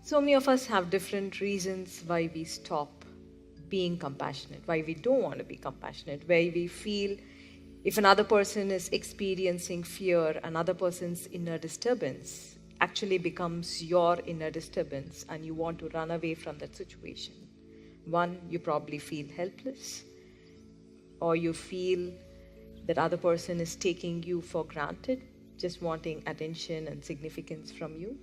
So many of us have different reasons why we stop being compassionate, why we don't want to be compassionate, why we feel if another person is experiencing fear, another person's inner disturbance actually becomes your inner disturbance and you want to run away from that situation. One, you probably feel helpless, or you feel that other person is taking you for granted, just wanting attention and significance from you.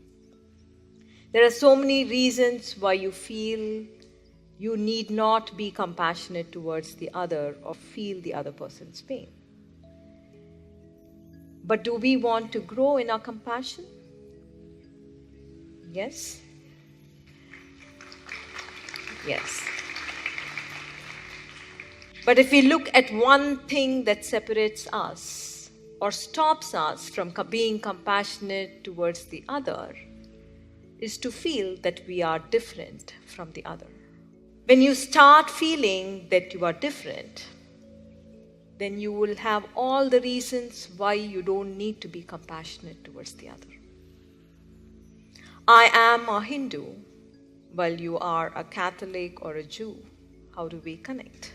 There are so many reasons why you feel you need not be compassionate towards the other or feel the other person's pain. But do we want to grow in our compassion? Yes? Yes. But if we look at one thing that separates us or stops us from being compassionate towards the other, is to feel that we are different from the other. When you start feeling that you are different, then you will have all the reasons why you don't need to be compassionate towards the other. I am a Hindu, while you are a Catholic or a Jew. How do we connect?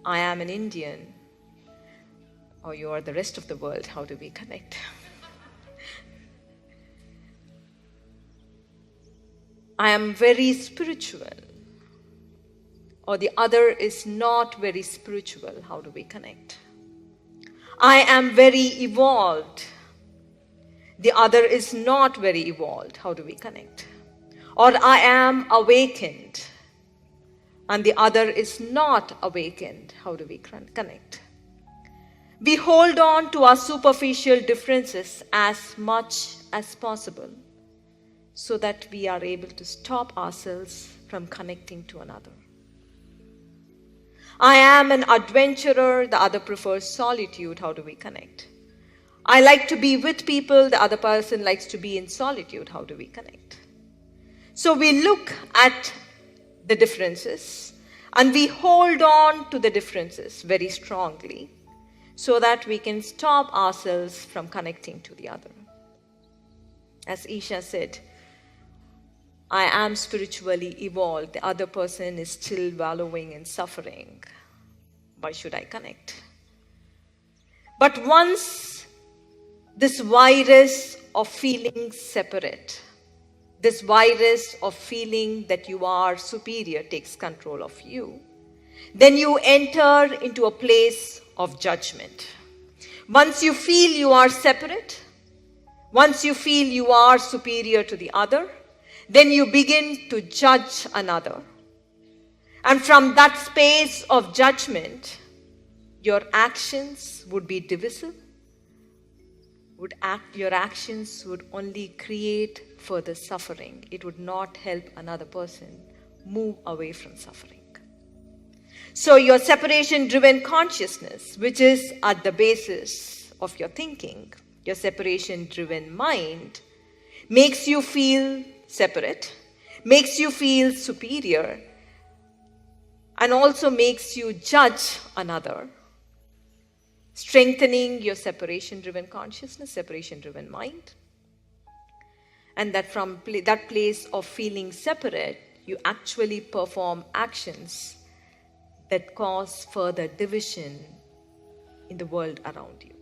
I am an Indian, or you are the rest of the world. How do we connect? I am very spiritual, or the other is not very spiritual. How do we connect? I am very evolved. The other is not very evolved. How do we connect? Or I am awakened, and the other is not awakened. How do we connect? We hold on to our superficial differences as much as possible, so that we are able to stop ourselves from connecting to another. I am an adventurer, the other prefers solitude. How do we connect? I like to be with people, the other person likes to be in solitude. How do we connect? So we look at the differences and we hold on to the differences very strongly so that we can stop ourselves from connecting to the other. As Isha said, I am spiritually evolved. The other person is still wallowing in suffering. Why should I connect? But once this virus of feeling separate, this virus of feeling that you are superior takes control of you, then you enter into a place of judgment. Once you feel you are separate, once you feel you are superior to the other, then you begin to judge another. And from that space of judgment, your actions would be divisive. Your actions would only create further suffering. It would not help another person move away from suffering. So your separation-driven consciousness, which is at the basis of your thinking, your separation-driven mind, makes you feel separate, makes you feel superior, and also makes you judge another, strengthening your separation-driven consciousness, separation-driven mind. And that from that place of feeling separate, you actually perform actions that cause further division in the world around you.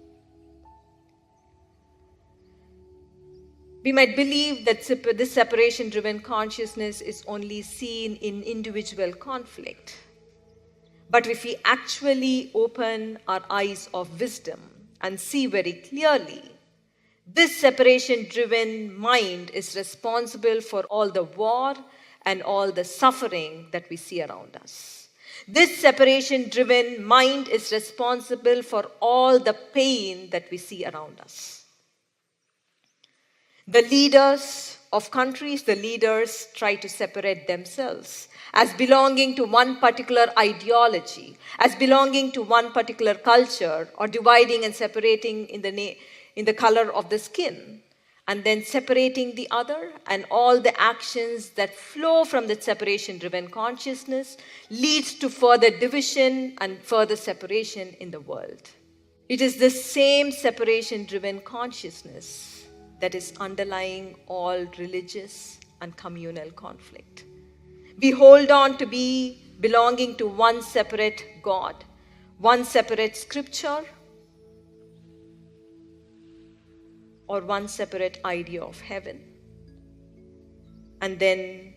We might believe that this separation-driven consciousness is only seen in individual conflict. But if we actually open our eyes of wisdom and see very clearly, this separation-driven mind is responsible for all the war and all the suffering that we see around us. This separation-driven mind is responsible for all the pain that we see around us. The leaders of countries, the leaders try to separate themselves as belonging to one particular ideology, as belonging to one particular culture, or dividing and separating in the color of the skin, and then separating the other, and all the actions that flow from that separation-driven consciousness leads to further division and further separation in the world. It is this same separation-driven consciousness that is underlying all religious and communal conflict. We hold on to be belonging to one separate God, one separate scripture, or one separate idea of heaven. And then,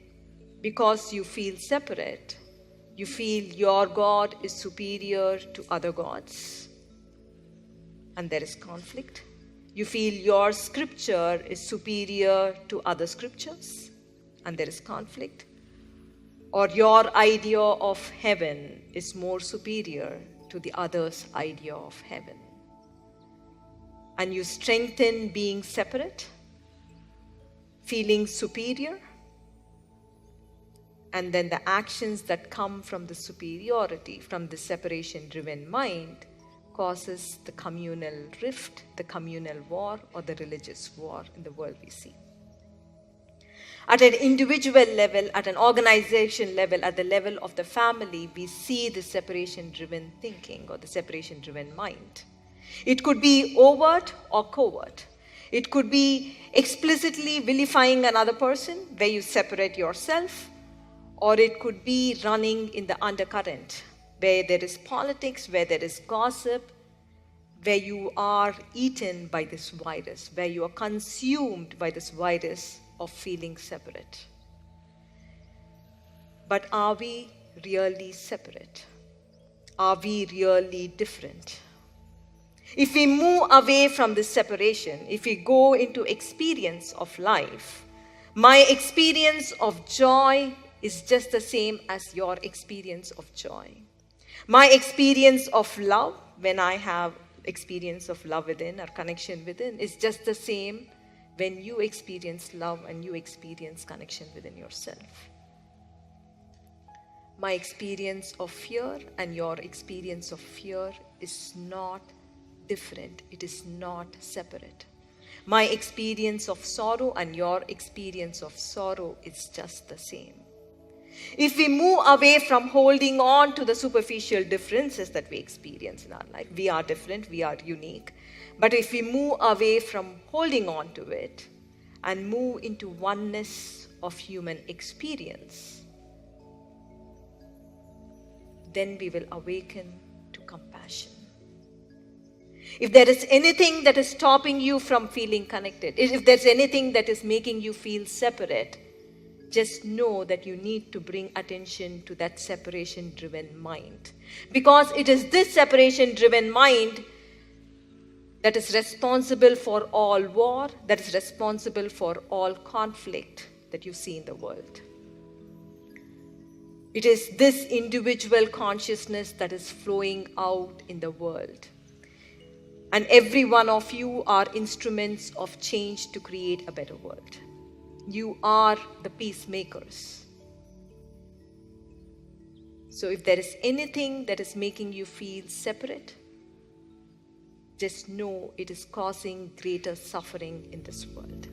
because you feel separate, you feel your God is superior to other gods, and there is conflict. You feel your scripture is superior to other scriptures, and there is conflict. Or your idea of heaven is more superior to the other's idea of heaven. And you strengthen being separate, feeling superior, and then the actions that come from the superiority, from the separation-driven mind, causes the communal rift, the communal war, or the religious war in the world we see. At an individual level, at an organization level, at the level of the family, we see the separation-driven thinking or the separation-driven mind. It could be overt or covert. It could be explicitly vilifying another person, where you separate yourself, or it could be running in the undercurrent, where there is politics, where there is gossip, where you are eaten by this virus, where you are consumed by this virus of feeling separate. But are we really separate? Are we really different? If we move away from this separation, if we go into experience of life, my experience of joy is just the same as your experience of joy. My experience of love, when I have experience of love within or connection within, is just the same when you experience love and you experience connection within yourself. My experience of fear and your experience of fear is not different. It is not separate. My experience of sorrow and your experience of sorrow is just the same. If we move away from holding on to the superficial differences that we experience in our life, we are different, we are unique. But if we move away from holding on to it and move into oneness of human experience, then we will awaken to compassion. If there is anything that is stopping you from feeling connected, if there's anything that is making you feel separate, just know that you need to bring attention to that separation-driven mind. Because it is this separation-driven mind that is responsible for all war, that is responsible for all conflict that you see in the world. It is this individual consciousness that is flowing out in the world. And every one of you are instruments of change to create a better world. You are the peacemakers. So if there is anything that is making you feel separate, just know it is causing greater suffering in this world.